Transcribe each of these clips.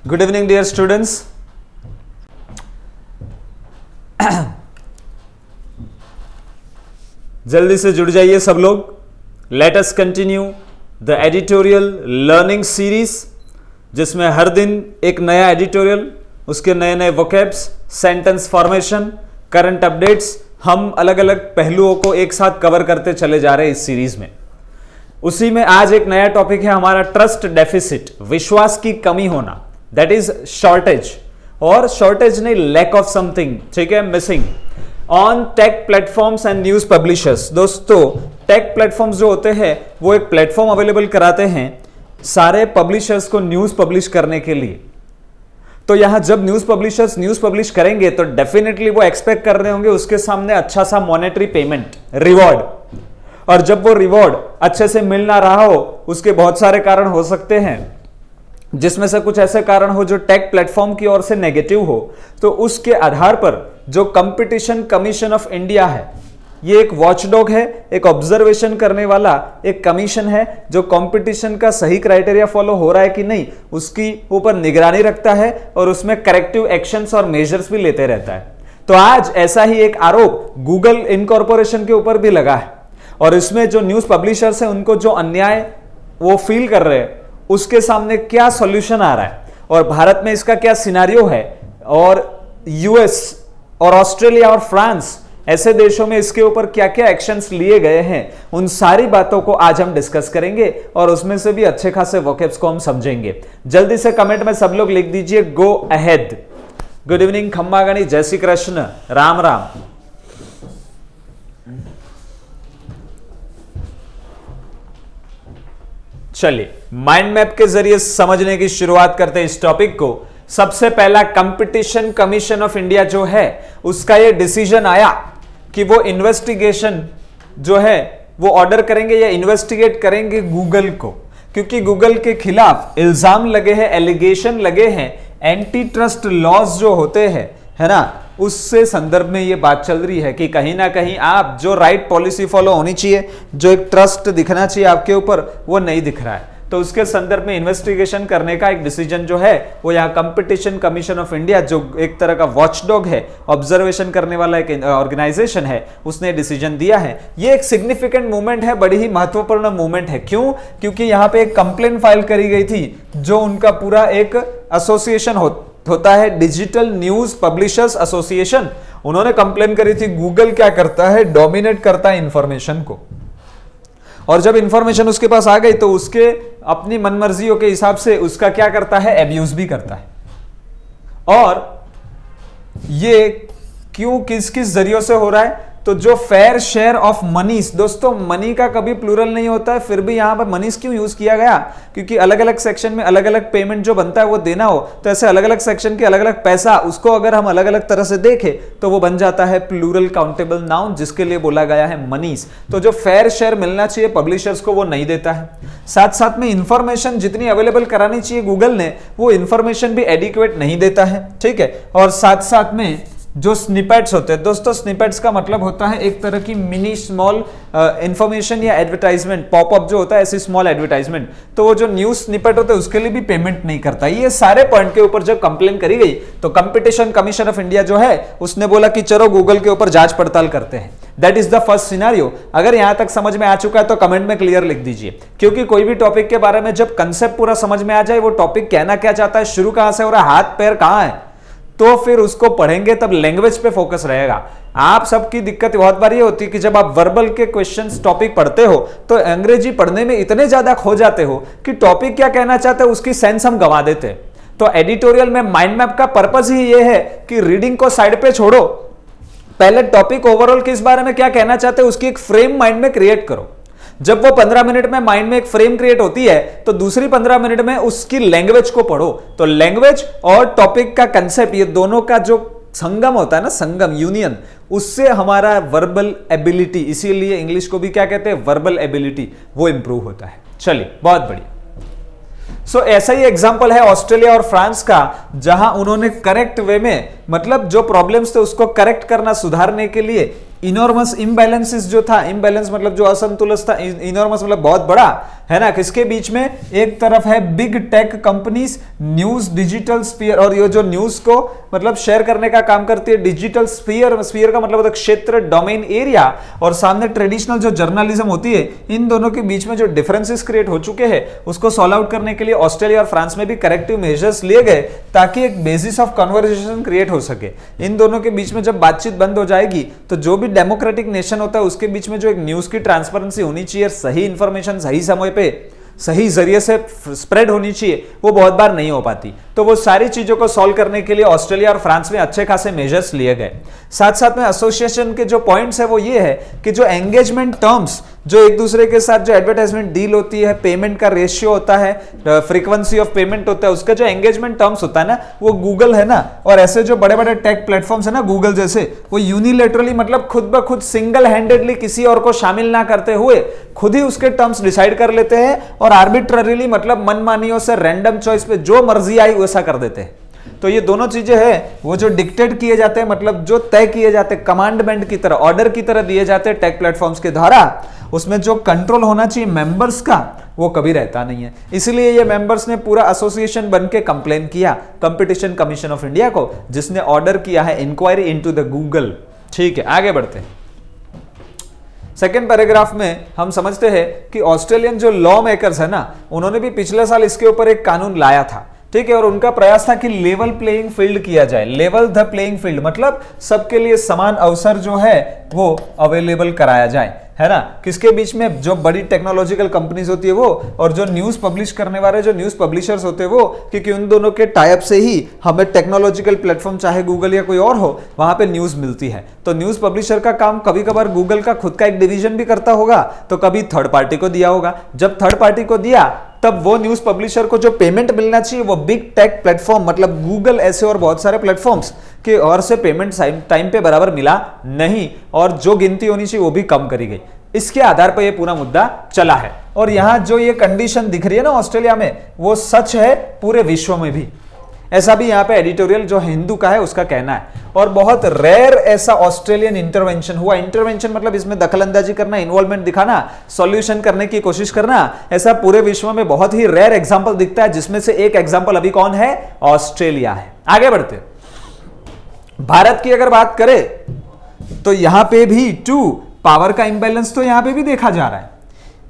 Good evening dear students. जल्दी से जुड़ जाइए सब लोग। Let us continue the editorial learning series, जिसमें हर दिन एक नया एडिटोरियल, उसके नए नए vocabs, sentence formation, current updates, हम अलग अलग पहलुओं को एक साथ कवर करते चले जा रहे हैं इस सीरीज में। उसी में आज एक नया टॉपिक है हमारा ट्रस्ट डेफिसिट, विश्वास की कमी होना, दैट इज शॉर्टेज, और शॉर्टेज नहीं, लैक ऑफ समथिंग, ठीक है, missing on tech platforms and news publishers. दोस्तों, टेक प्लेटफॉर्म्स जो होते हैं वो एक प्लेटफॉर्म अवेलेबल कराते हैं सारे पब्लिशर्स को न्यूज पब्लिश करने के लिए। तो यहां जब न्यूज पब्लिशर्स न्यूज पब्लिश करेंगे तो डेफिनेटली वो एक्सपेक्ट कर रहे होंगे उसके सामने अच्छा सा मॉनेटरी पेमेंट, रिवॉर्ड। और जब वो रिवॉर्ड अच्छे से मिल ना रहा हो, उसके बहुत सारे कारण हो सकते हैं, जिसमें से कुछ ऐसे कारण हो जो टेक प्लेटफॉर्म की ओर से नेगेटिव हो। तो उसके आधार पर जो कंपटीशन कमीशन ऑफ इंडिया है, ये एक वॉचडॉग है, एक ऑब्जर्वेशन करने वाला एक कमीशन है जो कंपटीशन का सही क्राइटेरिया फॉलो हो रहा है कि नहीं उसकी ऊपर निगरानी रखता है और उसमें करेक्टिव एक्शंस और मेजर्स भी लेते रहता है। तो आज ऐसा ही एक आरोप गूगल इनकॉर्पोरेशन के ऊपर भी लगा है, और इसमें जो न्यूज पब्लिशर्स हैं उनको जो अन्याय वो फील कर रहे हैं, उसके सामने क्या सॉल्यूशन आ रहा है और भारत में इसका क्या सिनारियो है, और यूएस और ऑस्ट्रेलिया और फ्रांस ऐसे देशों में इसके ऊपर क्या क्या एक्शंस लिए गए हैं, उन सारी बातों को आज हम डिस्कस करेंगे और उसमें से भी अच्छे खासे वोकैब्स को हम समझेंगे। जल्दी से कमेंट में सब लोग लिख दीजिए गो अहेड। गुड इवनिंग खम्मागणी, जय श्री कृष्ण, राम राम। चलिए माइंड मैप के जरिए समझने की शुरुआत करते हैं इस टॉपिक को। सबसे पहला, कंपटीशन कमीशन ऑफ इंडिया जो है उसका ये डिसीजन आया कि वो इन्वेस्टिगेशन जो है वो ऑर्डर करेंगे या इन्वेस्टिगेट करेंगे गूगल को, क्योंकि गूगल के खिलाफ इल्जाम लगे हैं, एलिगेशन लगे हैं, एंटी ट्रस्ट लॉज जो होते हैं, है ना, उससे संदर्भ में ये बात चल रही है कि कहीं ना कहीं आप जो राइट पॉलिसी फॉलो होनी चाहिए, जो एक ट्रस्ट दिखना चाहिए आपके ऊपर, वो नहीं दिख रहा है। तो उसके संदर्भ में इन्वेस्टिगेशन करने का एक डिसीजन जो है वो यहाँ कंपटीशन कमीशन ऑफ इंडिया, जो एक तरह का वॉचडॉग है, ऑब्जर्वेशन करने वाला एक ऑर्गेनाइजेशन है, उसने डिसीजन दिया है। ये एक सिग्निफिकेंट मूवमेंट है, बड़ी ही महत्वपूर्ण मूवमेंट है। क्यों? क्योंकि यहाँ पे एक कंप्लेन फाइल करी गई थी, जो उनका पूरा एक एसोसिएशन होता है, डिजिटल न्यूज पब्लिशर्स एसोसिएशन। उन्होंने कंप्लेन करी थी गूगल क्या करता है, डोमिनेट करता है इंफॉर्मेशन को, और जब इंफॉर्मेशन उसके पास आ गई तो उसके अपनी मनमर्जियों के हिसाब से उसका क्या करता है, एब्यूज भी करता है। और ये क्यों, किस किस जरियों से हो रहा है? तो जो फेयर शेयर ऑफ मनीस, दोस्तों मनी का कभी प्लूरल नहीं होता है, फिर भी यहां पर मनीस क्यों यूज किया गया? क्योंकि अलग अलग सेक्शन में अलग अलग पेमेंट जो बनता है वो देना हो, तो ऐसे अलग अलग सेक्शन के अलग अलग पैसा, उसको अगर हम अलग अलग तरह से देखें तो वो बन जाता है प्लूरल काउंटेबल नाउन, जिसके लिए बोला गया है मनीस। तो जो फेयर शेयर मिलना चाहिए पब्लिशर्स को वो नहीं देता है। साथ साथ में इंफॉर्मेशन जितनी अवेलेबल करानी चाहिए गूगल ने, वो इंफॉर्मेशन भी एडिक्वेट नहीं देता है, ठीक है। और साथ साथ में जो स्निपेट्स होते हैं, दोस्तों स्निपेट्स का मतलब होता है एक तरह की मिनी स्मॉल इंफॉर्मेशन या एडवर्टाइजमेंट, पॉपअप जो होता है, ऐसी स्मॉल एडवर्टाइजमेंट, तो वो जो न्यूज स्निपेट होते हैं उसके लिए भी पेमेंट नहीं करता। ये सारे पॉइंट के ऊपर जब कंप्लेन करी गई तो कंपटीशन कमीशन ऑफ इंडिया जो है उसने बोला कि चलो गूगल के ऊपर जांच पड़ताल करते हैं। That is the first scenario. अगर यहां तक समझ में आ चुका है तो कमेंट में क्लियर लिख दीजिए, क्योंकि कोई भी टॉपिक के बारे में जब कंसेप्ट पूरा समझ में आ जाए, वो टॉपिक कहना क्या चाहता है, शुरू कहां से हो रहा है, हाथ पैर कहां है, तो फिर उसको पढ़ेंगे तब लैंग्वेज पे फोकस रहेगा। आप सबकी दिक्कत बहुत बार ये होती है कि जब आप वर्बल के क्वेश्चंस टॉपिक पढ़ते हो तो अंग्रेजी पढ़ने में इतने ज्यादा खो जाते हो कि टॉपिक क्या कहना चाहते हैं उसकी सेंस हम गंवा देते हैं। तो एडिटोरियल में माइंड मैप का पर्पस ही ये है कि रीडिंग को साइड पे छोड़ो, पहले टॉपिक ओवरऑल किस बारे में क्या कहना चाहते हैं उसकी एक फ्रेम माइंड में क्रिएट करो। जब वो 15 मिनट में माइंड में एक फ्रेम क्रिएट होती है तो दूसरी 15 मिनट में उसकी लैंग्वेज को पढ़ो। तो लैंग्वेज और टॉपिक का कंसेप्ट, ये दोनों का जो संगम होता है ना, संगम, यूनियन, उससे हमारा वर्बल एबिलिटी, इसीलिए इंग्लिश को भी क्या कहते हैं, वर्बल एबिलिटी, वो इंप्रूव होता है। चलिए, बहुत बढ़िया। सो ऐसा ही एग्जांपल है ऑस्ट्रेलिया और फ्रांस का, जहां उन्होंने करेक्ट वे में, मतलब जो प्रॉब्लम्स थे उसको करेक्ट करना, सुधारने के लिए इनॉर्मस इम्बैलेंसेस जो था, इम्बैलेंस मतलब जो असंतुलन था, इनॉर्मस मतलब बहुत बड़ा, है ना। किसके बीच में? एक तरफ है big tech companies, news digital sphere, और ये जो न्यूज को मतलब शेयर करने का काम करती है डिजिटल स्फीयर, स्फीयर का मतलब होता है क्षेत्र, डोमेन, एरिया, और सामने ट्रेडिशनल जो जर्नलिज्म होती है। इन दोनों के बीच में जो डिफरेंसेस क्रिएट हो चुके हैं उसको सॉल्व आउट करने के लिए ऑस्ट्रेलिया और फ्रांस में भी करेक्टिव मेजर्स लिए गए ताकि एक बेसिस ऑफ कन्वर्सेशन क्रिएट हो सके। इन दोनों के बीच में जब बातचीत बंद हो जाएगी तो जो भी डेमोक्रेटिक नेशन होता है उसके बीच में जो एक न्यूज की ट्रांसपेरेंसी होनी चाहिए, सही इंफॉर्मेशन सही समय पे सही जरिए से स्प्रेड होनी चाहिए, वो बहुत बार नहीं हो पाती। तो वो सारी चीजों को सॉल्व करने के लिए ऑस्ट्रेलिया और फ्रांस में अच्छे खासे मेजर्स लिए गए। साथ साथ में एसोसिएशन के जो पॉइंट्स है वो ये है कि जो एंगेजमेंट टर्म्स, जो एक दूसरे के साथ जो एडवर्टाइजमेंट डील होती है, पेमेंट का रेशियो होता है, फ्रीक्वेंसी ऑफ पेमेंट होता है, उसका जो एंगेजमेंट टर्म्स होता है ना, वो गूगल है ना, और ऐसे जो बड़े बड़े टेक प्लेटफॉर्म्स है ना गूगल जैसे, वो यूनिलेटरली मतलब खुद ब खुद सिंगल हैंडेडली किसी और को शामिल ना करते हुए खुद ही उसके टर्म्स डिसाइड कर लेते हैं और आर्बिट्ररीली मतलब मनमानियों से रैंडम चॉइस पे जो मर्जी आई वैसा कर देते हैं। तो ये दोनों चीजें हैं वो जो डिक्टेट किए जाते हैं, मतलब जो तय किए जाते हैं कमांडमेंट की तरह, ऑर्डर की तरह दिए जाते हैं टेक प्लेटफॉर्म्स के द्वारा, उसमें जो कंट्रोल होना चाहिए मेंबर्स का वो कभी रहता नहीं है। इसलिए ये मेंबर्स ने पूरा एसोसिएशन बन के कंप्लेन किया कंपटीशन कमीशन ऑफ इंडिया को, जिसने ऑर्डर किया है इंक्वायरी इनटू द गूगल। ठीक है, आगे बढ़ते हैं। सेकेंड पैराग्राफ में हम समझते हैं कि ऑस्ट्रेलियन जो लॉ मेकर्स है ना, उन्होंने भी पिछले साल इसके ऊपर एक कानून लाया था। ठीक है, और उनका प्रयास था कि लेवल प्लेइंग फील्ड किया जाए। लेवल द प्लेइंग फील्ड मतलब सबके लिए समान अवसर जो है वो अवेलेबल कराया जाए, है ना। किसके बीच में? जो बड़ी टेक्नोलॉजिकल कंपनीज होती है वो, और जो न्यूज पब्लिश करने वाले जो न्यूज पब्लिशर्स होते हैं वो, क्योंकि उन दोनों के टाइप से ही हमें टेक्नोलॉजिकल प्लेटफॉर्म चाहे गूगल या कोई और हो वहां पे न्यूज मिलती है। तो न्यूज पब्लिशर का काम कभी कभार गूगल का खुद का एक डिवीजन भी करता होगा, तो कभी थर्ड पार्टी को दिया होगा। जब थर्ड पार्टी को दिया तब वो न्यूज पब्लिशर को जो पेमेंट मिलना चाहिए वो बिग टेक प्लेटफॉर्म मतलब गूगल ऐसे और बहुत सारे प्लेटफॉर्म्स के और से पेमेंट टाइम पे बराबर मिला नहीं, और जो गिनती होनी चाहिए वो भी कम करी गई। इसके आधार पर ये पूरा मुद्दा चला है, और यहां जो ये कंडीशन दिख रही है ना ऑस्ट्रेलिया में, वो सच है पूरे विश्व में भी। ऐसा भी यहां पे एडिटोरियल जो हिंदू का है उसका कहना है। और बहुत रेयर ऐसा ऑस्ट्रेलियन इंटरवेंशन हुआ। इंटरवेंशन मतलब इसमें दखलंदाजी करना, इन्वॉल्वमेंट दिखाना, सॉल्यूशन करने की कोशिश करना, ऐसा पूरे विश्व में बहुत ही रेयर एग्जांपल दिखता है, जिसमें से एक एग्जांपल अभी कौन है? ऑस्ट्रेलिया है। आगे बढ़ते। भारत की अगर बात करें तो यहां पे भी पावर का इंबैलेंस तो यहां पे भी देखा जा रहा है।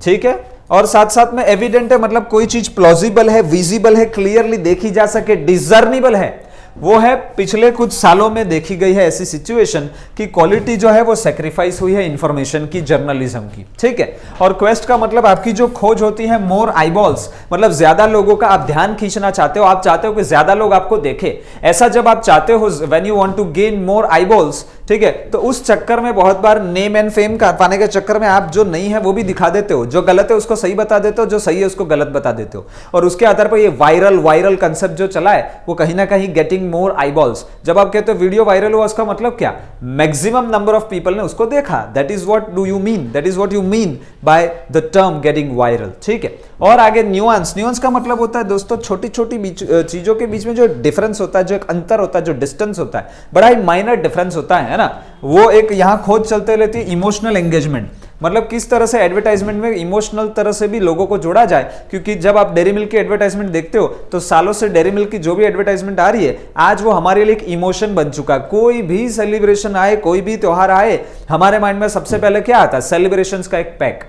ठीक है, और साथ साथ में एविडेंट है मतलब कोई चीज प्लॉजिबल है, विजिबल है, क्लियरली देखी जा सके, डिजर्नेबल है, वो है पिछले कुछ सालों में देखी गई है ऐसी सिचुएशन कि क्वालिटी जो है वो सेक्रीफाइस हुई है इंफॉर्मेशन की, जर्नलिज्म की। ठीक है, और क्वेस्ट का मतलब आपकी जो खोज होती है मोर आईबॉल्स, मतलब ज्यादा लोगों का आप ध्यान खींचना चाहते हो, आप चाहते हो कि ज्यादा लोग आपको देखे। ऐसा जब आप चाहते हो when you want to gain more eyeballs, ठीक है, तो उस चक्कर में बहुत बार नेम एंड फेम का पाने के चक्कर में आप जो नहीं है वो भी दिखा देते हो, जो गलत है उसको सही बता देते हो, जो सही है उसको गलत बता देते हो, और उसके आधार पर ये वायरल कंसेप्ट जो चला है वो कहीं ना कहीं गेटिंग मोर आईबॉल्स। जब आप कहते हो वीडियो वायरल हुआ, उसका मतलब क्या? मैक्सिमम नंबर ऑफ पीपल ने उसको देखा। That is what do you mean, that is what you mean by the term getting viral. ठीक है, और आगे न्यूआंस का मतलब होता है दोस्तों छोटी छोटी चीजों के बीच में जो डिफरेंस होता है, जो एक अंतर होता है, जो डिस्टेंस होता है, बड़ा ही माइनर डिफरेंस होता है ना, वो एक यहां खोज चलते रहती है। इमोशनल एंगेजमेंट मतलब किस तरह से एडवर्टाइजमेंट में इमोशनल तरह से भी लोगों को जोड़ा जाए, क्योंकि जब आप डेयरी मिल्क की एडवर्टाइजमेंट देखते हो तो सालों से डेयरी मिल्क की जो भी एडवर्टाइजमेंट आ रही है आज वो हमारे लिए एक इमोशन बन चुका है। कोई भी सेलिब्रेशन आए, कोई भी त्योहार आए, हमारे माइंड में सबसे पहले क्या आता है? सेलिब्रेशंस का एक पैक।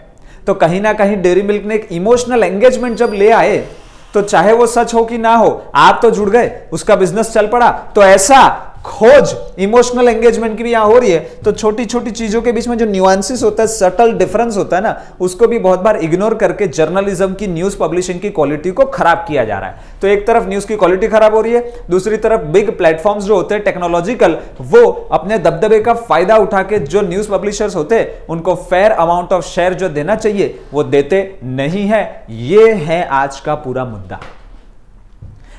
तो कहीं ना कहीं डेयरी मिल्क ने एक इमोशनल एंगेजमेंट जब ले आए तो चाहे वो सच हो कि ना हो, आप तो जुड़ गए, उसका बिजनेस चल पड़ा। तो ऐसा खोज इमोशनल एंगेजमेंट की भी यहां हो रही है। तो छोटी छोटी चीजों के बीच में जो न्यूआंसेस होता है, सटल डिफरेंस होता है ना, उसको भी बहुत बार इग्नोर करके जर्नलिज्म की, न्यूज पब्लिशिंग की क्वालिटी को खराब किया जा रहा है। तो एक तरफ न्यूज की क्वालिटी खराब हो रही है, दूसरी तरफ बिग प्लेटफॉर्म्स जो होते हैं टेक्नोलॉजिकल, वो अपने दबदबे का फायदा उठा के जो न्यूज पब्लिशर्स होते हैं उनको फेयर अमाउंट ऑफ शेयर जो देना चाहिए वो देते नहीं है। ये है आज का पूरा मुद्दा।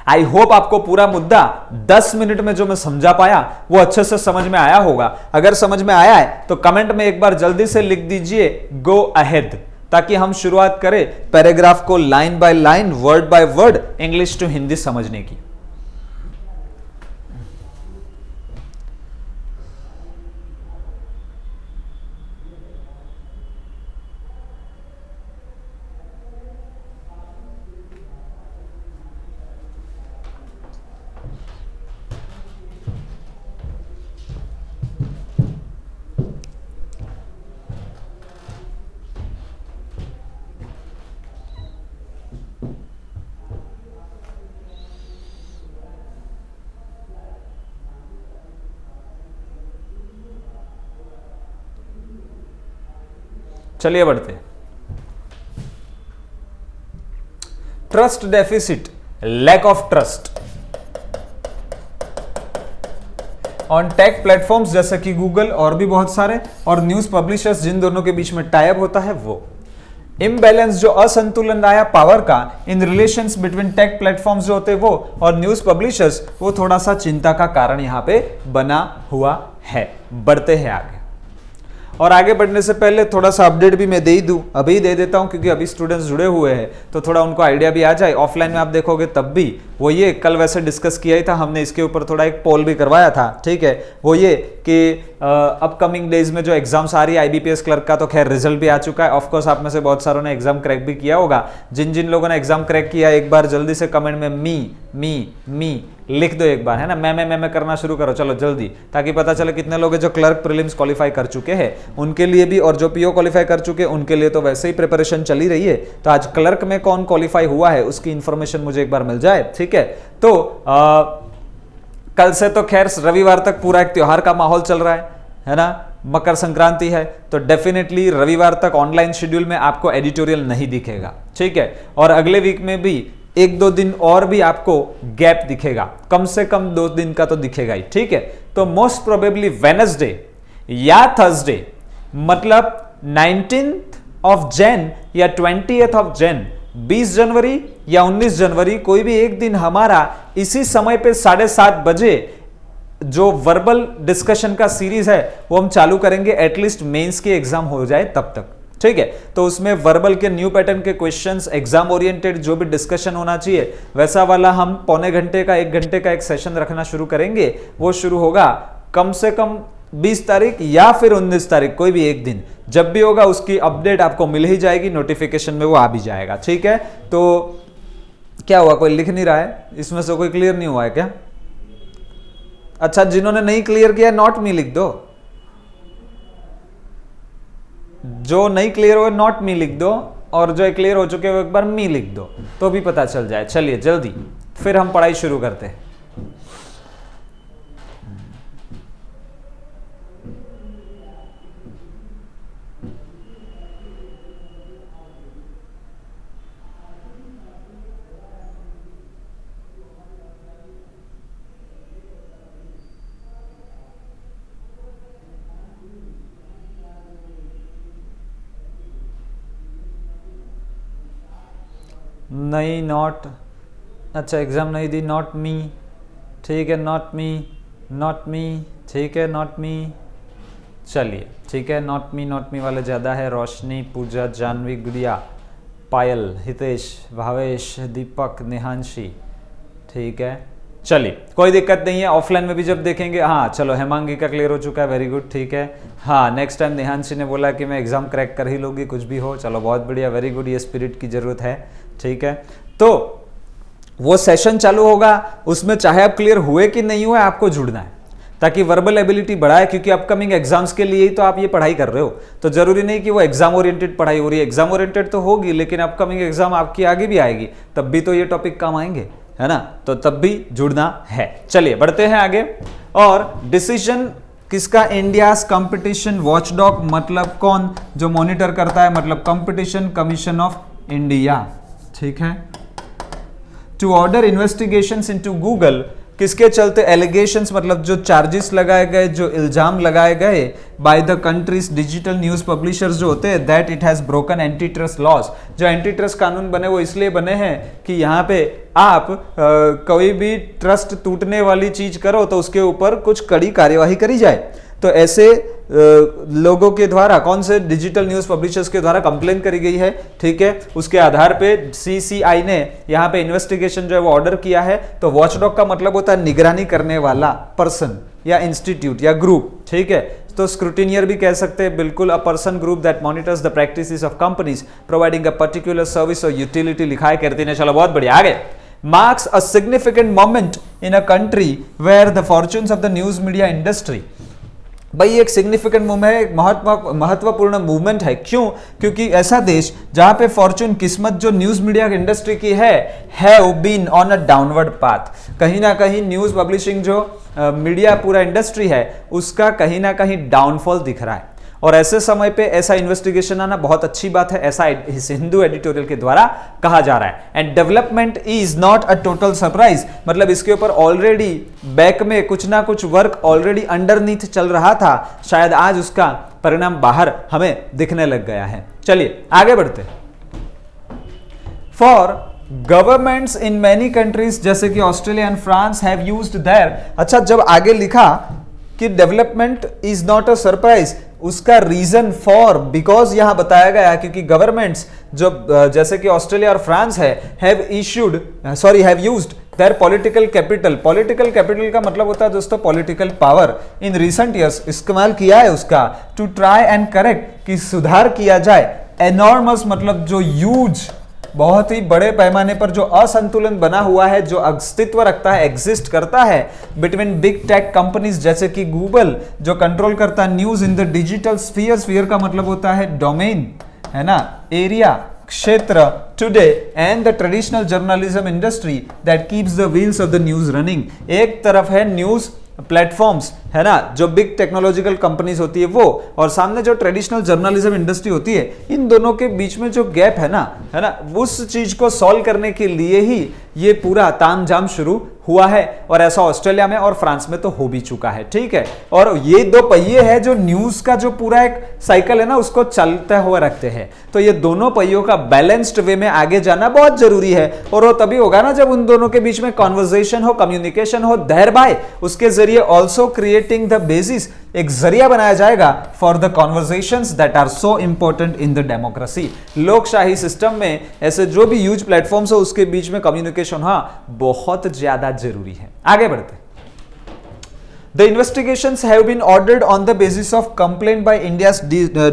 आई होप आपको पूरा मुद्दा 10 मिनट में जो मैं समझा पाया वो अच्छे से समझ में आया होगा। अगर समझ में आया है तो कमेंट में एक बार जल्दी से लिख दीजिए गो अहेड, ताकि हम शुरुआत करें पैराग्राफ को line by line, word by word, English to Hindi समझने की। चलिए बढ़ते। Trust deficit, lack of trust on tech platforms जैसे कि गूगल और भी बहुत सारे, और न्यूज पब्लिशर्स जिन दोनों के बीच में टाई अप होता है वो इम्बैलेंस, जो असंतुलन आया पावर का इन रिलेशंस बिटवीन टेक प्लेटफॉर्म्स जो होते हैं वो और न्यूज पब्लिशर्स, वो थोड़ा सा चिंता का कारण यहां पे बना हुआ है। बढ़ते हैं आगे, और आगे बढ़ने से पहले थोड़ा सा अपडेट भी मैं दे ही दूं, अभी दे देता हूं क्योंकि अभी स्टूडेंट्स जुड़े हुए हैं तो थोड़ा उनको आइडिया भी आ जाए। ऑफलाइन में आप देखोगे तब भी वो ये कल वैसे डिस्कस किया ही था हमने, इसके ऊपर थोड़ा एक पोल भी करवाया था, ठीक है। वो ये कि अपकमिंग डेज में जो एग्जाम्स आ रही है आईबीपीएस क्लर्क का, तो खैर रिजल्ट भी आ चुका है। ऑफकोर्स आप में से बहुत सारों ने एग्जाम क्रैक भी किया होगा। जिन जिन लोगों ने एग्जाम क्रैक किया एक बार जल्दी से कमेंट में मी लिख दो एक बार, है ना। मैं करना शुरू करो, चलो जल्दी, ताकि पता चले कितने लोग हैं जो क्लर्क प्रीलिम्स क्वालिफाई कर चुके हैं उनके लिए भी, और जो पीओ क्वालिफाई कर चुके हैं उनके लिए तो वैसे ही प्रिपरेशन चली रही है। तो आज क्लर्क में कौन क्वालिफाई हुआ है उसकी इंफॉर्मेशन मुझे एक बार मिल जाए, ठीक है। तो कल से तो खैर रविवार तक पूरा एक त्योहार का माहौल चल रहा है ना, मकर संक्रांति है, तो डेफिनेटली रविवार तक ऑनलाइन शेड्यूल में आपको एडिटोरियल नहीं दिखेगा, ठीक है। और अगले वीक में भी 1-2 दिन और भी आपको गैप दिखेगा, कम से कम 2 दिन का तो दिखेगा ही, ठीक है। तो मोस्ट प्रोबेबली वेडनेसडे या थर्सडे, मतलब 19th ऑफ जैन या 20th ऑफ जैन, 20 जनवरी या 19 जनवरी, कोई भी एक दिन हमारा इसी समय पे 7:30 बजे जो वर्बल डिस्कशन का सीरीज है वो हम चालू करेंगे, एटलीस्ट मेंस के एग्जाम हो जाए तब तक, ठीक है। तो उसमें वर्बल के न्यू पैटर्न के क्वेश्चंस, एग्जाम ओरिएंटेड जो भी डिस्कशन होना चाहिए वैसा वाला हम पौने घंटे का 1 घंटे का एक सेशन रखना शुरू करेंगे। वो शुरू होगा कम से कम 20 तारीख या फिर 19 तारीख, कोई भी एक दिन जब भी होगा उसकी अपडेट आपको मिल ही जाएगी, नोटिफिकेशन में वो आ भी जाएगा, ठीक है। तो क्या हुआ, कोई लिख नहीं रहा है इसमें से, कोई क्लियर नहीं हुआ है क्या? अच्छा, जिन्होंने नहीं क्लियर किया नॉट मी लिख दो, जो नहीं क्लियर हो नॉट मी लिख दो, और जो क्लियर हो चुके वो एक बार मी लिख दो, तो भी पता चल जाए। चलिए जल्दी फिर हम पढ़ाई शुरू करते हैं। नहीं, नॉट, अच्छा एग्जाम नहीं दी, नॉट मी, ठीक है, नॉट मी, ठीक है, नॉट मी, चलिए ठीक है, नॉट मी वाले ज़्यादा है। रोशनी, पूजा, जानवी, गुड़िया, पायल, हितेश, भावेश, दीपक, नेहांशी, ठीक है, चलिए कोई दिक्कत नहीं है। ऑफलाइन में भी जब देखेंगे, हाँ चलो हेमांगी का क्लियर हो चुका है, वेरी गुड, ठीक है। हाँ, नेक्स्ट टाइम नेहांशी ने बोला कि मैं एग्जाम क्रैक कर ही लूँगी कुछ भी हो, चलो बहुत बढ़िया, वेरी गुड, ये स्पिरिट की ज़रूरत है, ठीक है। तो वो सेशन चालू होगा, उसमें चाहे आप क्लियर हुए कि नहीं हुए आपको जुड़ना है, ताकि वर्बल एबिलिटी बढ़ाए, क्योंकि अपकमिंग एग्जाम्स के लिए ही तो आप ये पढ़ाई कर रहे हो। तो जरूरी नहीं कि वो एग्जाम ओरिएंटेड पढ़ाई हो रही है, एग्जाम ओरिएंटेड तो होगी, लेकिन अपकमिंग एग्जाम आपकी आगे भी आएगी, तब भी तो ये टॉपिक काम आएंगे, है ना, तो तब भी जुड़ना है। चलिए बढ़ते हैं आगे। और डिसीजन किसका? इंडियाज कंपटीशन वॉचडॉग, मतलब कौन जो मॉनिटर करता है, मतलब कंपटीशन कमीशन ऑफ इंडिया, ठीक है। To order investigations into Google, किसके चलते? एलिगेशंस, मतलब जो चार्जेस लगाए गए, जो इल्जाम लगाए गए by the country's digital news publishers जो होते हैं, that it has broken antitrust laws. जो एंटी ट्रस्ट कानून बने वो इसलिए बने हैं कि यहाँ पे आप कोई भी ट्रस्ट टूटने वाली चीज करो तो उसके ऊपर कुछ कड़ी कार्यवाही करी जाए। तो ऐसे लोगों के द्वारा, कौन से डिजिटल न्यूज पब्लिशर्स के द्वारा कंप्लेन करी गई है, ठीक है। उसके आधार पे सीसीआई ने यहाँ पे इन्वेस्टिगेशन जो है वो ऑर्डर किया है। तो वॉचडॉग का मतलब होता है निगरानी करने वाला पर्सन या इंस्टीट्यूट या ग्रुप, ठीक है। तो स्क्रूटिनियर भी कह सकते हैं, बिल्कुल, a person group that monitors the practices of companies providing a particular service और यूटिलिटी, लिखा है कीर्ति ने। चलो बहुत बढ़िया, आगे। Marks a significant moment in a country where the fortunes of the news media industry. भाई एक सिग्निफिकेंट मूवमेंट है, एक महत्वपूर्ण मूवमेंट है। क्यों? क्योंकि ऐसा देश जहां पे फॉर्च्यून, किस्मत जो न्यूज मीडिया इंडस्ट्री की है, have been on a downward path. कहीं ना कहीं न्यूज पब्लिशिंग जो मीडिया पूरा इंडस्ट्री है उसका कहीं ना कहीं डाउनफॉल दिख रहा है। और ऐसे समय पे ऐसा इन्वेस्टिगेशन आना बहुत अच्छी बात है, ऐसा इस हिंदू एडिटोरियल के द्वारा कहा जा रहा है। And development is not a total surprise, मतलब इसके ऊपर ऑलरेडी बैक में कुछ ना कुछ वर्क ऑलरेडी अंडरनीथ चल रहा था, शायद आज उसका परिणाम बाहर हमें दिखने लग गया है। चलिए आगे बढ़ते। For governments in many countries, जैसे कि Australia and France have used their. अच्छा, जब आगे लिखा कि development is not a surprise, उसका रीजन फॉर, बिकॉज यहां बताया गया क्योंकि गवर्नमेंट्स जो जैसे कि ऑस्ट्रेलिया और फ्रांस है have used there political capital. Political capital का मतलब होता है दोस्तों पॉलिटिकल पावर। इन रिसेंट ईयर्स इस्तेमाल किया है उसका टू ट्राई एंड करेक्ट, कि सुधार किया जाए। एनॉर्मस मतलब जो ह्यूज, बहुत ही बड़े पैमाने पर जो असंतुलन बना हुआ है, जो अस्तित्व रखता है, एग्जिस्ट करता है बिटवीन बिग टेक कंपनीज जैसे कि गूगल, जो कंट्रोल करता है news in the digital sphere. Sphere का मतलब होता है डोमेन, है ना, एरिया, क्षेत्र, today, and the traditional journalism industry that keeps the wheels of the news running. एक तरफ है न्यूज प्लेटफॉर्म्स, है ना, जो बिग टेक्नोलॉजिकल कंपनीज होती है वो, और सामने जो ट्रेडिशनल जर्नलिज्म इंडस्ट्री होती है। इन दोनों के बीच में जो गैप है ना, उस चीज को सॉल्व करने के लिए ही ये पूरा तामझाम शुरू हुआ है, और ऐसा ऑस्ट्रेलिया में और फ्रांस में तो हो भी चुका है। ठीक है, और ये दो पहिए है जो न्यूज का जो पूरा एक साइकिल है ना, उसको चलते हुए रखते हैं। तो ये दोनों पहियों का बैलेंस्ड वे में आगे जाना बहुत जरूरी है, और वो तभी होगा ना जब उन दोनों के बीच में कॉन्वर्सेशन हो, कम्युनिकेशन हो, देयरबाय उसके जरिए ऑल्सो क्रिएटिंग द बेसिस, एक जरिया बनाया जाएगा for the conversations that are so important in the democracy. लोकशाही सिस्टम में ऐसे जो भी ह्यूज प्लेटफॉर्म्स हो उसके बीच में कम्युनिकेशन बहुत ज्यादा जरूरी है। आगे बढ़ते। The investigations have been ordered on the basis of complaint by India's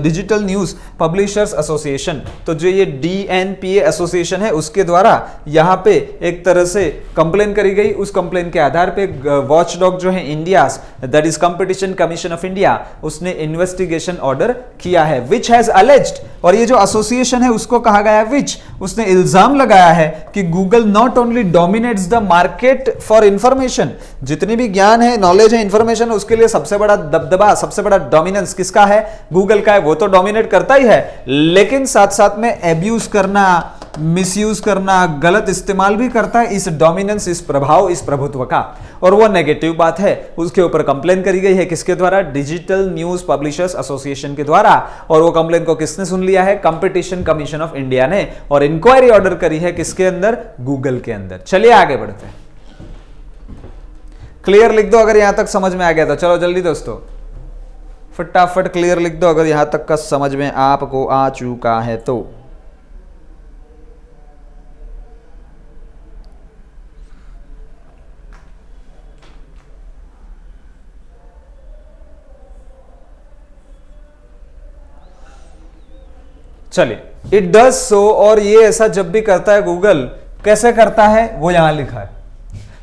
Digital News Publishers Association। तो जो ये DNPA एसोसिएशन है उसके द्वारा यहाँ पे एक तरह से कंप्लेन करी गई। उस कंप्लेन के आधार पे वॉचडॉग जो है India's, that is competition commission of India, उसने इन्वेस्टिगेशन ऑर्डर किया है, विच हैज अलेज्ड। और ये जो एसोसिएशन है उसको कहा गया है विच, उसने इल्जाम लगाया है कि Google not only dominates the market for information, जितनी भी ज्ञान है, नॉलेज है, इंफॉर्मेशन, उसके लिए सबसे बड़ा दबदबा, सबसे बड़ा डोमिनेंस किसका है? गूगल का है। वो तो डोमिनेट करता ही है, लेकिन साथ साथ में एब्यूज करना, मिसयूज करना, गलत इस्तेमाल भी करता है इस डोमिनेंस, इस प्रभाव, इस प्रभुत्व का, और वो नेगेटिव बात है। उसके ऊपर कंप्लेन करी गई है किसके द्वारा? डिजिटल न्यूज पब्लिशर्स एसोसिएशन के द्वारा। और वो कंप्लेन को किसने सुन लिया है? कंपटीशन कमीशन ऑफ इंडिया ने, और इंक्वायरी ऑर्डर करी है किसके अंदर? गूगल के अंदर। चलिए आगे बढ़ते हैं। क्लियर लिख दो अगर यहां तक समझ में आ गया तो। चलो जल्दी दोस्तों फटाफट क्लियर लिख दो अगर यहां तक का समझ में आपको आ चुका है तो। चलिए, इट डज सो, और ये ऐसा जब भी करता है गूगल, कैसे करता है वो यहां लिखा है।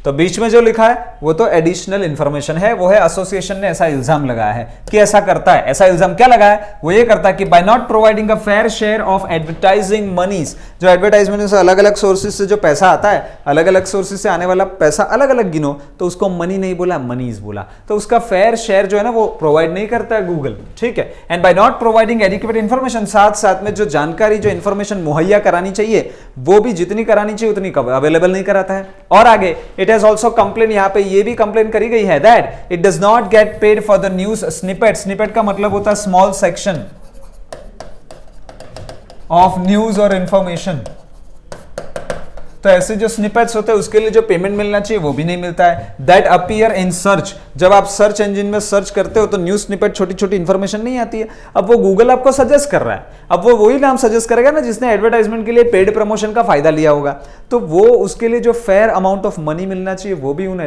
तो बीच में जो लिखा है वो तो एडिशनल इंफॉर्मेशन है, वो है एसोसिएशन ने ऐसा इल्जाम लगाया है कि ऐसा करता है। ऐसा इल्जाम क्या लगाया है? वो ये करता है कि by not providing a fair share of advertising moneys, जो एडवर्टाइजमेंट से अलग अलग सोर्सेज से जो पैसा आता है, अलग अलग सोर्सेज से आने वाला पैसा अलग अलग गिनो, तो उसको मनी नहीं बोला, मनीज बोला। तो उसका फेयर शेयर जो है ना वो प्रोवाइड नहीं करता है गूगल। ठीक है, and by not providing adequate information, साथ साथ में जो जानकारी, जो इंफॉर्मेशन मुहैया करानी चाहिए वो भी जितनी करानी चाहिए उतनी अवेलेबल नहीं कराता है। और आगे इट हैज ऑल्सो कंप्लेन, यहां पे ये भी कंप्लेन करी गई है that it does not get paid for the news snippet. Snippet का मतलब होता है स्मॉल सेक्शन ऑफ न्यूज और इंफॉर्मेशन। तो ऐसे जो स्निपेट्स होते हैं उसके लिए जो पेमेंट मिलना चाहिए वो भी नहीं मिलता है। दैट अपीयर इन सर्च, जब आप सर्च इंजन में सर्च करते हो तो न्यूज स्निपेट, छोटी छोटी इंफॉर्मेशन नहीं आती है। अब वो गूगल आपको सजेस्ट कर रहा है, अब वो वही नाम सजेस्ट करेगा ना जिसने एडवर्टाइजमेंट के लिए पेड प्रमोशन का फायदा लिया होगा, तो वो उसके लिए जो फेयर अमाउंट ऑफ मनी मिलना चाहिए वो भी उन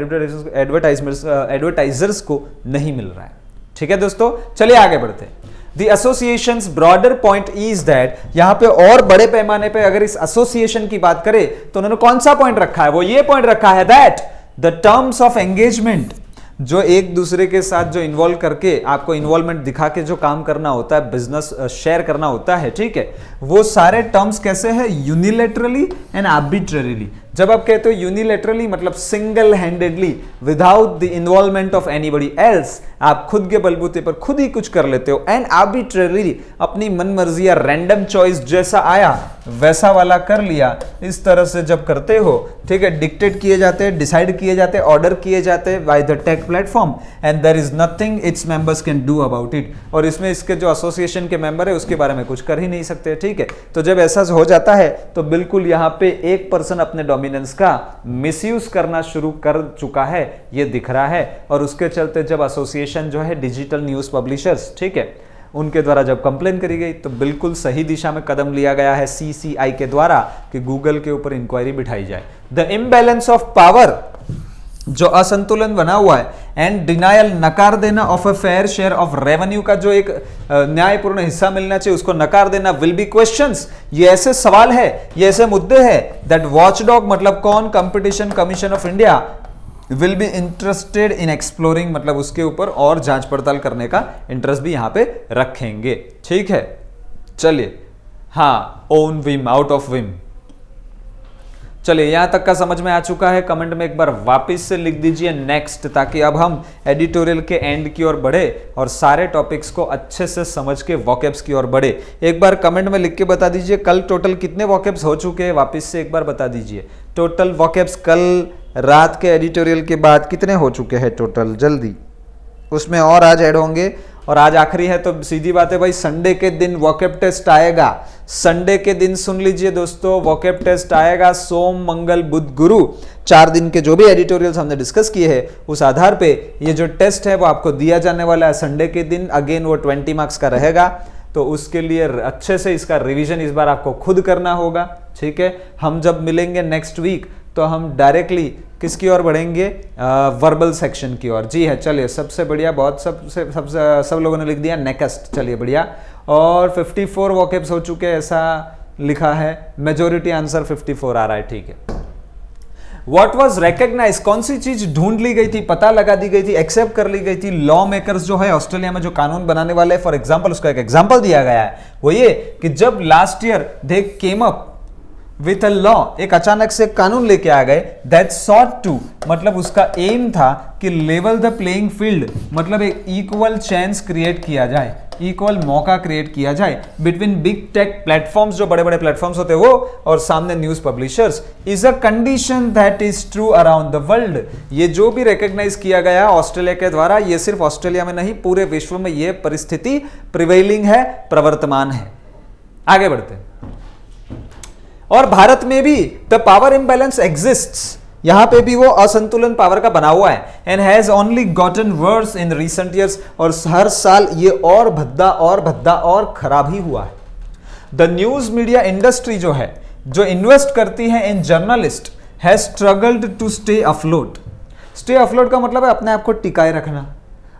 एडवर्टाइजर्स को नहीं मिल रहा है। ठीक है दोस्तों, चलिए आगे बढ़ते हैं। The association's broader point is that, यहां पे और बड़े पैमाने पे अगर इस एसोसिएशन की बात करें तो उन्होंने कौन सा पॉइंट रखा है? वो ये पॉइंट रखा है that the terms of engagement, जो एक दूसरे के साथ जो इन्वॉल्व करके आपको इन्वॉल्वमेंट दिखा के जो काम करना होता है, बिजनेस शेयर करना होता है, ठीक है, वो सारे टर्म्स कैसे है? Unilaterally and arbitrarily. जब आप कहते हो यूनिलेटरली मतलब single handedly without the involvement of anybody else, आप खुद के बलबूते पर खुद ही कुछ कर लेते हो एंड आर्बिट्रेरी अपनी मनमर्जी या रैंडम चॉइस जैसा आया वैसा वाला कर लिया। इस तरह से जब करते हो, ठीक है, डिक्टेट किए जाते हैं, डिसाइड किए जाते हैं, ऑर्डर किए जाते हैं by the tech platform and there is nothing its members can do about it. और इसमें इसके जो एसोसिएशन के मेंबर है उसके बारे में कुछ कर ही नहीं सकते, ठीक है। तो जब ऐसा हो जाता है तो बिल्कुल यहाँ पे एक पर्सन अपने डोमिनेंस का मिसयूज करना शुरू कर चुका है, ये दिख रहा है। और उसके चलते जब एसोसिएशन जो है डिजिटल न्यूज पब्लिशर्स, ठीक है, उनके द्वारा जब कंप्लेन करी गई तो बिल्कुल सही दिशा में कदम लिया गया है सीसीआई के द्वारा कि गूगल के ऊपर इंक्वायरी बिठाई जाए। द इम्बैलेंस ऑफ पावर, जो असंतुलन बना हुआ है, एंड डिनायल नकार देना of a fair share of revenue का जो एक न्यायपूर्ण हिस्सा मिलना चाहिए उसको नकार देना, विल बी क्वेश्चंस। ये ऐसे सवाल है, ये ऐसे मुद्दे हैं दैट वॉचडॉग मतलब कौन, competition commission of India will be interested in exploring मतलब उसके ऊपर और जांच पड़ताल करने का इंटरेस्ट भी यहां पे रखेंगे, ठीक है। चलिए, हाँ, own Vim, out of Vim. चलिए, यहां तक का समझ में आ चुका है। कमेंट में एक बार वापस से लिख दीजिए नेक्स्ट, ताकि अब हम एडिटोरियल के एंड की ओर बढ़े और सारे टॉपिक्स को अच्छे से समझ के वॉकेब्स की ओर बढ़े। एक बार कमेंट में लिख के बता दीजिए कल टोटल कितने वॉकेब्स हो चुके हैं, वापस से एक बार बता दीजिए। टोटल वॉकेब्स कल रात के एडिटोरियल के बाद कितने हो चुके हैं टोटल, जल्दी, उसमें और आज ऐड होंगे। और आज आखिरी है तो सीधी बात है भाई, संडे के दिन वॉकेब टेस्ट आएगा। संडे के दिन सुन लीजिए दोस्तों, वॉकेब टेस्ट आएगा सोम मंगल बुध गुरु, 4 दिन के जो भी एडिटोरियल्स हमने डिस्कस किए हैं उस आधार पे ये जो टेस्ट है वो आपको दिया जाने वाला है संडे के दिन। अगेन वो 20 मार्क्स का रहेगा, तो उसके लिए अच्छे से इसका रिवीजन इस बार आपको खुद करना होगा, ठीक है। हम जब मिलेंगे नेक्स्ट वीक तो हम डायरेक्टली किसकी ओर बढ़ेंगे, वर्बल सेक्शन की ओर। जी है, चलिए, सबसे बढ़िया, बहुत सब लोगों ने लिख दिया नेक्स्ट, चलिए बढ़िया। और 54 वॉकेब्स हो चुके हैं ऐसा लिखा है, मेजोरिटी आंसर 54 आ रहा है, ठीक है। What was recognized, कौन सी चीज ढूंढ ली गई थी, पता लगा दी गई थी, एक्सेप्ट कर ली गई थी। लॉ मेकर्स जो है ऑस्ट्रेलिया में जो कानून बनाने वाले, फॉर एग्जाम्पल उसका एक एग्जाम्पल दिया गया है, वो ये कि जब last year they came up with a law, एक अचानक से कानून लेके आ गए, दैट सॉट टू मतलब उसका एम था कि लेवल द प्लेइंग फील्ड मतलब एक इक्वल चांस क्रिएट किया जाए, इक्वल मौका क्रिएट किया जाए बिटवीन बिग टेक प्लेटफॉर्म्स, जो बड़े बड़े प्लेटफॉर्म्स होते हैं वो, और सामने news publishers, is a condition that is true around the world. ये जो भी रिकॉग्नाइज किया गया ऑस्ट्रेलिया के द्वारा, ये सिर्फ ऑस्ट्रेलिया में नहीं पूरे विश्व में ये परिस्थिति प्रिवेलिंग है, प्रवर्तमान है। आगे बढ़ते हैं। और भारत में भी द पावर इम्बैलेंस एग्जिस्ट्स, यहां पे भी वो असंतुलन पावर का बना हुआ है, and has only gotten worse in recent years, और हर साल ये और भद्दा और खराब ही हुआ है। द न्यूज मीडिया इंडस्ट्री जो है, जो इन्वेस्ट करती है in journalist, has struggled to stay afloat. Stay afloat का मतलब है अपने आप को टिकाए रखना,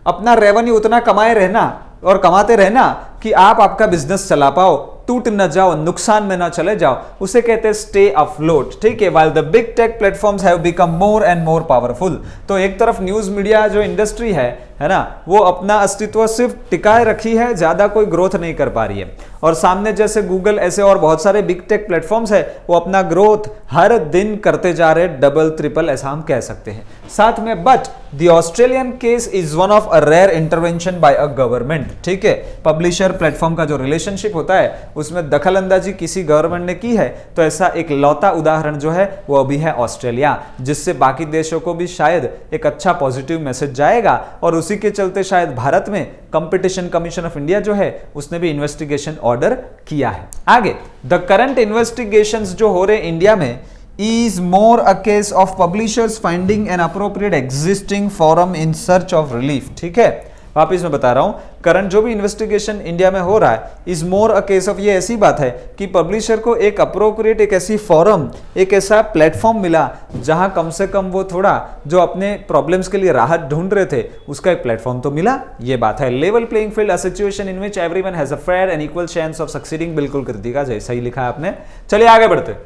अपना रेवेन्यू उतना कमाए रहना और कमाते रहना कि आप आपका बिजनेस चला पाओ, टूट न जाओ, नुकसान में ना चले जाओ, उसे कहते हैं स्टे अफ्लोट, ठीक है। While the big tech platforms have become more and more powerful. तो एक तरफ न्यूज मीडिया जो इंडस्ट्री है ना, वो अपना अस्तित्व सिर्फ टिकाए रखी है, ज्यादा कोई ग्रोथ नहीं कर पा रही है। और सामने जैसे गूगल ऐसे और बहुत सारे बिग टेक प्लेटफॉर्म्स है, वो अपना ग्रोथ हर दिन करते जा रहे, डबल ट्रिपल ऐसा हम कह सकते हैं। साथ में but the Australian case is one of a rare intervention by a government, ठीक है। पब्लिशर प्लेटफॉर्म का जो रिलेशनशिप होता है उसमें दखल अंदाजी किसी गवर्नमेंट ने की है, तो ऐसा एक लौता उदाहरण जो है वो अभी है ऑस्ट्रेलिया, जिससे बाकी देशों को भी शायद एक अच्छा पॉजिटिव मैसेज जाएगा। और उसी के चलते शायद भारत में कंपटीशन कमीशन ऑफ इंडिया जो है उसने भी इन्वेस्टिगेशन ऑर्डर किया है। आगे, द करंट इन्वेस्टिगेशंस जो हो रहे इंडिया में is more a case of publishers finding an appropriate existing forum in search of relief, ठीक है। वापिस मैं बता रहा हूं, करंट जो भी इन्वेस्टिगेशन इंडिया में हो रहा है is more a case of, ये ऐसी बात है कि पब्लिशर को एक अप्रोप्रिएट, एक ऐसी फॉरम, एक ऐसा प्लेटफॉर्म मिला जहां कम से कम वो थोड़ा जो अपने प्रॉब्लम्स के लिए राहत ढूंढ रहे थे उसका एक प्लेटफॉर्म तो मिला, ये बात है। Level playing field, a situation in which everyone has a fair and equal chance of succeeding, बिल्कुल कृतिका जैसा ही लिखा है आपने। चलिए आगे बढ़ते।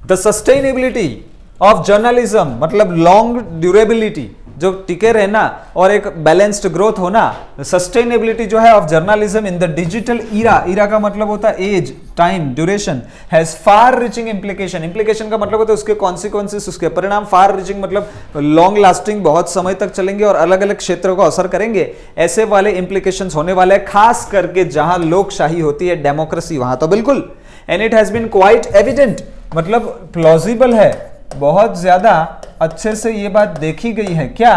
द सस्टेनेबिलिटी ऑफ जर्नलिज्म मतलब लॉन्ग ड्यूरेबिलिटी, जो टिके रहना और एक बैलेंस्ड ग्रोथ होना, सस्टेनेबिलिटी जो है of journalism in the digital era का मतलब होता है age, time, duration, has far reaching implication का मतलब होता है उसके कॉन्सिक्वेंसेस, उसके परिणाम, फार रीचिंग मतलब लॉन्ग लास्टिंग, बहुत समय तक चलेंगे और अलग अलग क्षेत्रों को असर करेंगे, ऐसे वाले इंप्लीकेशंस होने वाले हैं, खास करके जहां लोकशाही होती है, डेमोक्रेसी, वहां तो बिल्कुल। And it has been quite evident, मतलब प्लॉजिबल है, बहुत ज्यादा अच्छे से ये बात देखी गई है क्या,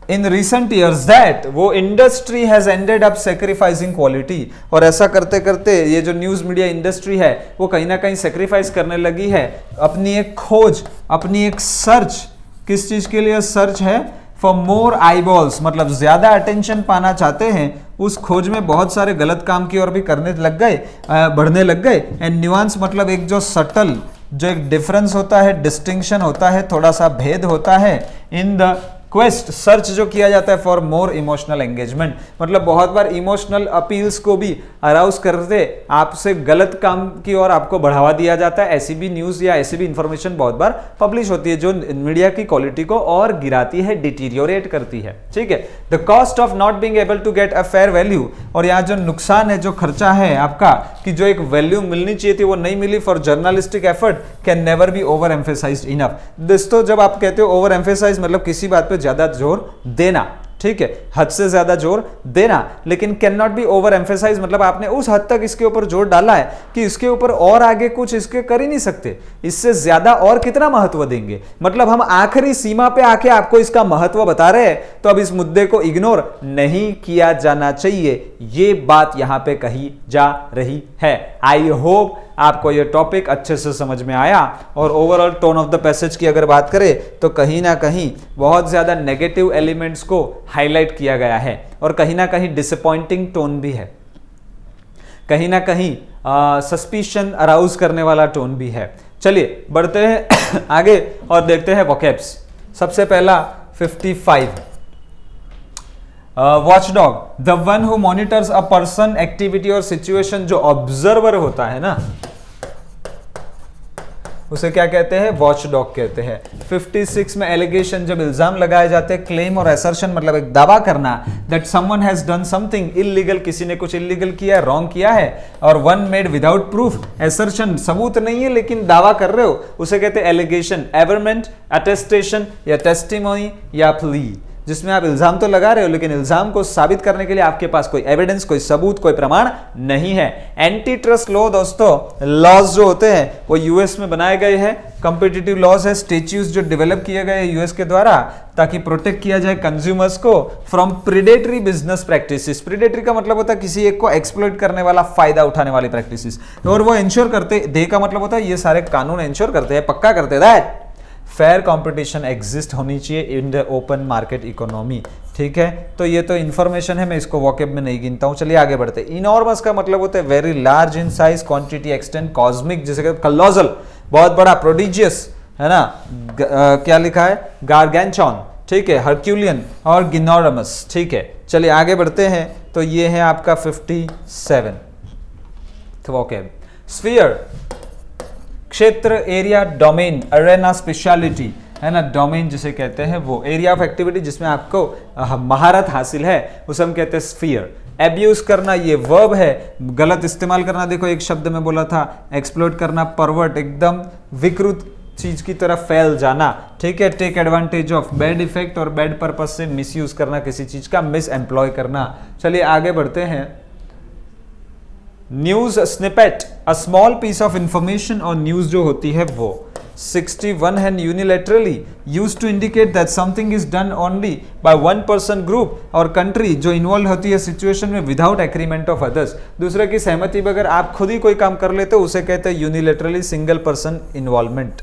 इन रिसेंट ईयर्स दैट वो industry has ended up sacrificing quality, और ऐसा करते करते ये जो न्यूज मीडिया इंडस्ट्री है वो कहीं ना कहीं सेक्रीफाइस करने लगी है अपनी एक खोज, अपनी एक सर्च, किस चीज के लिए सर्च है, फॉर मोर आईबॉल्स, मतलब ज्यादा अटेंशन पाना चाहते हैं, उस खोज में बहुत सारे गलत काम की ओर भी करने लग गए, बढ़ने लग गए। एंड न्यूआंस मतलब एक जो सटल, जो एक डिफरेंस होता है, डिस्टिंक्शन होता है, थोड़ा सा भेद होता है इन द क्वेस्ट, सर्च जो किया जाता है फॉर मोर इमोशनल एंगेजमेंट, मतलब बहुत बार इमोशनल अपील्स को भी अराउज करते आपसे गलत काम की ओर आपको बढ़ावा दिया जाता है। ऐसी भी न्यूज या ऐसी भी इंफॉर्मेशन बहुत बार पब्लिश होती है जो मीडिया की क्वालिटी को और गिराती है, डिटीरियोरेट करती है, ठीक है। The cost of not being able to get a fair value, और यहाँ जो नुकसान है, जो खर्चा है आपका, कि जो एक वैल्यू मिलनी चाहिए थी वो नहीं मिली, for journalistic effort can never be over emphasised enough. दोस्तों जब आप कहते हो ओवर एम्फेसाइज मतलब किसी बात पे ज्यादा जोर देना, ठीक है, हद से ज्यादा जोर देना, लेकिन cannot be overemphasise मतलब आपने उस हद तक इसके ऊपर जोर डाला है कि इसके ऊपर और आगे कुछ इसके कर ही नहीं सकते, इससे ज्यादा और कितना महत्व देंगे, मतलब हम आखिरी सीमा पे आके आपको इसका महत्व बता रहे हैं, तो अब इस मुद्दे को इग्नोर नहीं किया जाना चाहिए, ये बात यहां पे कही जा रही है। आई होप आपको ये टॉपिक अच्छे से समझ में आया, और overall tone of the passage की अगर बात करें तो कहीं ना कहीं बहुत ज्यादा नेगेटिव एलिमेंट्स को हाईलाइट किया गया है, और कहीं ना कहीं डिसअपॉइंटिंग टोन भी है, कहीं ना कहीं सस्पिशन अराउज करने वाला टोन भी है। चलिए बढ़ते हैं आगे और देखते हैं वोकैब्स। सबसे पहला 55, watchdog, the one who monitors a person, activity और सिचुएशन, जो ऑब्जर्वर होता है ना उसे क्या कहते हैं, वॉचडॉग कहते हैं। 56 में एलिगेशन, जब इल्जाम लगाए जाते हैं, क्लेम और असर्शन मतलब एक दावा करना, that someone has done something illegal, किसी ने कुछ इलीगल किया है, रॉन्ग किया है, और one made without proof, assertion सबूत नहीं है लेकिन दावा कर रहे हो, उसे कहते हैं एलिगेशन। एवरमेंट, अटेस्टेशन या टेस्टिमोनी या प्ली, जिसमें आप इल्जाम तो लगा रहे हो लेकिन इल्जाम को साबित करने के लिए आपके पास कोई एविडेंस, कोई सबूत, कोई प्रमाण नहीं है। एंटी ट्रस्ट लॉ दोस्तों, लॉज जो होते हैं वो यूएस में बनाए गए हैं, कॉम्पिटिटिव लॉज है, स्टैट्यूज जो डेवलप किए गए यूएस के द्वारा ताकि प्रोटेक्ट किया जाए कंज्यूमर्स को from predatory business practices. Predatory का मतलब होता है किसी एक को एक्सप्लॉइट करने वाला, फायदा उठाने वाली प्रैक्टिसेस, और वो इंश्योर करते, दे का मतलब होता है ये सारे कानून इंश्योर करते हैं, पक्का करते हैं दैट फेयर कंपटीशन एग्जिस्ट होनी चाहिए in the open market economy, ठीक है। तो ये तो इंफॉर्मेशन है, मैं इसको वॉकेब में नहीं गिनता हूं। चलिए आगे बढ़ते हैं। इनॉर्मस का मतलब होता है very large in size, quantity, extent, cosmic, जैसे कि कलोजल, बहुत बड़ा, प्रोडिजियस है ना, क्या लिखा है, गार्गेंचॉन, ठीक है, हर्क्यूलियन और गिनोरमस, ठीक है। चलिए आगे बढ़ते हैं। तो ये है आपका 57 वॉकेब। स्फीयर, क्षेत्र, एरिया, डोमेन, अरेना, स्पेशलिटी है ना, डोमेन जिसे कहते हैं वो एरिया ऑफ एक्टिविटी जिसमें आपको महारत हासिल है उसे हम कहते हैं स्फीयर। एब्यूज करना ये वर्ब है, गलत इस्तेमाल करना, देखो एक शब्द में बोला था एक्सप्लोइट करना, परवर्ट, एकदम विकृत चीज की तरफ फैल जाना, ठीक है। Take advantage of, bad effect और बैड पर्पस से मिसयूज करना, किसी चीज का मिस एम्प्लॉय करना। चलिए आगे बढ़ते हैं। News snippet, a small piece of information और न्यूज जो होती है वो। 61 है unilaterally, used to indicate that something is done only by one person, group or country, जो इन्वॉल्व होती है सिचुएशन में विदाउट एग्रीमेंट ऑफ अदर्स, दूसरे की सहमति बगैर आप खुद ही कोई काम कर लेते हो उसे कहते हैं यूनिलैटरली सिंगल पर्सन इन्वॉल्वमेंट।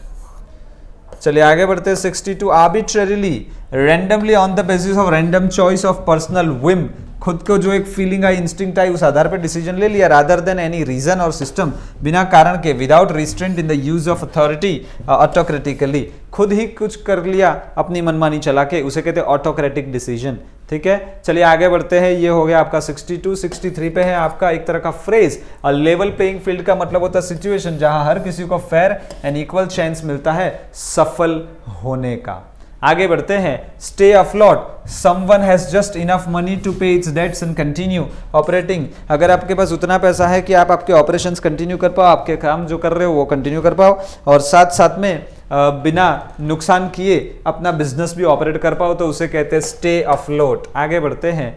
चलिए आगे बढ़ते हैं। 62 arbitrarily, randomly, on the basis of random choice of personal Vim, खुद को जो एक फीलिंग आई, इंस्टिंक्ट आई, उस आधार पर डिसीजन ले लिया, रादर देन एनी रीजन और सिस्टम, बिना कारण के, without restraint in the use of authority, autocratically, खुद ही कुछ कर लिया अपनी मनमानी चला के, उसे कहते हैं ऑटोक्रेटिक डिसीजन, ठीक है। चलिए आगे बढ़ते हैं। ये हो गया आपका 62। 63 पे है आपका एक तरह का फ्रेज, और लेवल प्लेइंग फील्ड का मतलब होता है सिचुएशन जहां हर किसी को फेयर एंड इक्वल चांस मिलता है सफल होने का। आगे बढ़ते हैं, stay afloat, someone has just enough money to pay its debts and continue operating. अगर आपके पास उतना पैसा है कि आप आपके ऑपरेशंस कंटिन्यू कर पाओ, आपके काम जो कर रहे हो वो कंटिन्यू कर पाओ, और साथ साथ में बिना नुकसान किए अपना बिजनेस भी ऑपरेट कर पाओ, तो उसे कहते हैं स्टे अफ्लोट। आगे बढ़ते हैं,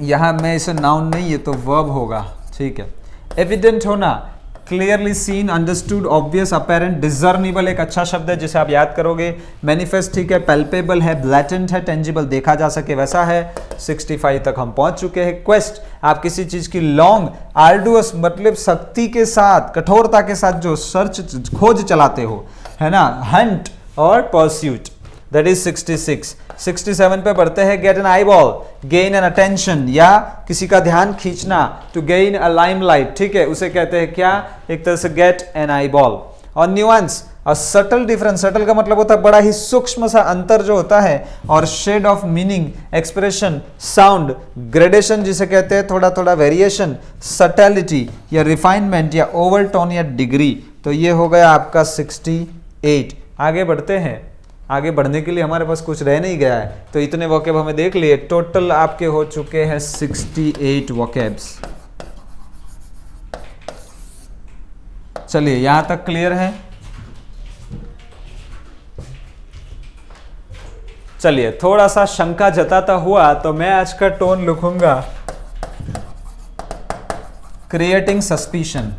यहाँ मैं इसे नाउन नहीं, ये तो वर्ब होगा, ठीक है। एविडेंट होना, clearly seen, understood, obvious, apparent, discernible एक अच्छा शब्द है जिसे आप याद करोगे। मैनिफेस्ट ठीक है, पैल्पेबल है, ब्लैटेंट है, टेंजिबल देखा जा सके वैसा है। 65 तक हम पहुंच चुके हैं। क्वेस्ट, आप किसी चीज की लॉन्ग, आर्डुअस मतलब सख्ती के साथ, कठोरता के साथ जो सर्च खोज चलाते हो, है ना, हंट और परस्यूट, दैट इज 66। 67 पे बढ़ते हैं, get an eye ball, gain N attention, या किसी का ध्यान खींचना, टू गेन अ लाइमलाइट, ठीक है, उसे कहते हैं क्या, एक तरह से गेट एन आई बॉल। और nuance, a subtle difference, subtle का मतलब होता है बड़ा ही सूक्ष्म सा अंतर जो होता है, और shade of meaning, expression, sound, gradation जिसे कहते हैं थोड़ा थोड़ा वेरिएशन, सटैलिटी या रिफाइनमेंट या ओवरटोन या डिग्री। तो ये हो गया आपका 68। आगे बढ़ते हैं, आगे बढ़ने के लिए हमारे पास कुछ रह नहीं गया है, तो इतने वोकेब हमें देख लिए। टोटल आपके हो चुके हैं 68 वोकेब्स। चलिए यहां तक क्लियर है। चलिए थोड़ा सा शंका जताता हुआ तो मैं आज का टोन लिखूंगा क्रिएटिंग सस्पिशन।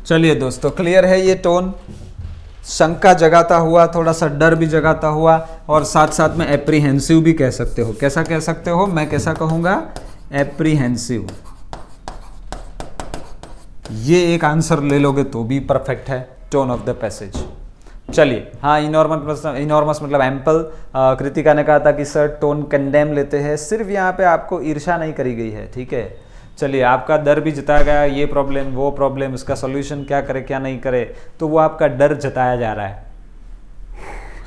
चलिए दोस्तों, क्लियर है ये टोन, शंका जगाता हुआ, थोड़ा सा डर भी जगाता हुआ, और साथ साथ में एप्रीहेंसिव भी कह सकते हो। कैसा कह सकते हो, मैं कैसा कहूंगा, एप्रीहेंसिव। ये एक आंसर ले लोगे तो भी परफेक्ट है, टोन ऑफ द पैसेज। चलिए, हाँ, इनॉर्मस मतलब एम्पल। कृतिका ने कहा था कि सर टोन कंडेम लेते हैं, सिर्फ यहाँ पे आपको ईर्ष्या नहीं करी गई है, ठीक है। चलिए, आपका डर भी जताया गया, ये प्रॉब्लम वो प्रॉब्लम, उसका सॉल्यूशन क्या करे क्या नहीं करे, तो वो आपका डर जताया जा रहा है,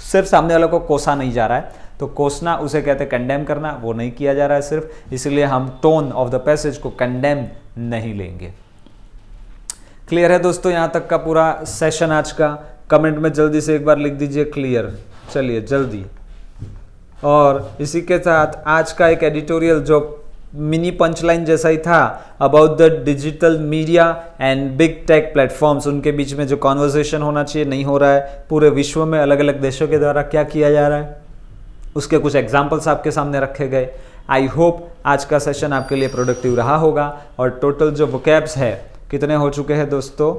सिर्फ सामने वालों को कोसा नहीं जा रहा है। तो कोसना उसे कहते हैं कंडेम करना, वो नहीं किया जा रहा है सिर्फ, इसलिए हम टोन ऑफ द पैसेज को कंडेम नहीं लेंगे। क्लियर है दोस्तों, यहाँ तक का पूरा सेशन आज का? कमेंट में जल्दी से एक बार लिख दीजिए क्लियर। चलिए जल्दी। और इसी के साथ आज का एक एडिटोरियल जो मिनी पंचलाइन जैसा ही था about the digital media and big tech platforms, उनके बीच में जो कॉन्वर्सेशन होना चाहिए नहीं हो रहा है, पूरे विश्व में अलग अलग देशों के द्वारा क्या किया जा रहा है, उसके कुछ एग्जाम्पल्स आपके सामने रखे गए। आई होप आज का सेशन आपके लिए प्रोडक्टिव रहा होगा। और टोटल जो वोकैब्स है कितने हो चुके हैं दोस्तों,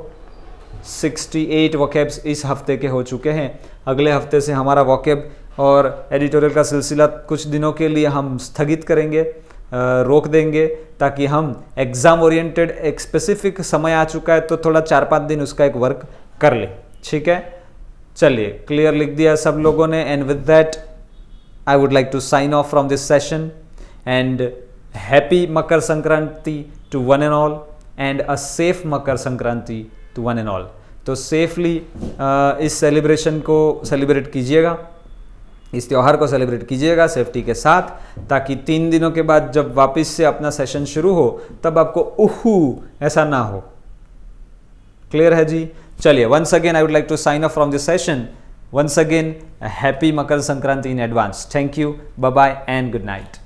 68 वोकैब्स इस हफ्ते के हो चुके हैं। अगले हफ्ते से हमारा वोकैब और एडिटोरियल का सिलसिला कुछ दिनों के लिए हम स्थगित करेंगे, रोक देंगे, ताकि हम एग्जाम ओरिएंटेड एक स्पेसिफिक समय आ चुका है तो थोड़ा 4-5 दिन उसका एक वर्क कर ले, ठीक है। चलिए, क्लियर लिख दिया सब लोगों ने। And with that I would like to sign off from this session and happy Makar Sankranti to one and all and a safe Makar Sankranti to one and all. तो सेफली इस सेलिब्रेशन को सेलिब्रेट कीजिएगा, इस त्यौहार को सेलिब्रेट कीजिएगा सेफ्टी के साथ, ताकि 3 दिनों के बाद जब वापस से अपना सेशन शुरू हो तब आपको उहू ऐसा ना हो। क्लियर है जी? चलिए, once again I would like to sign off from this session. Once again happy Makar Sankranti in advance. Thank you, bye bye and good night.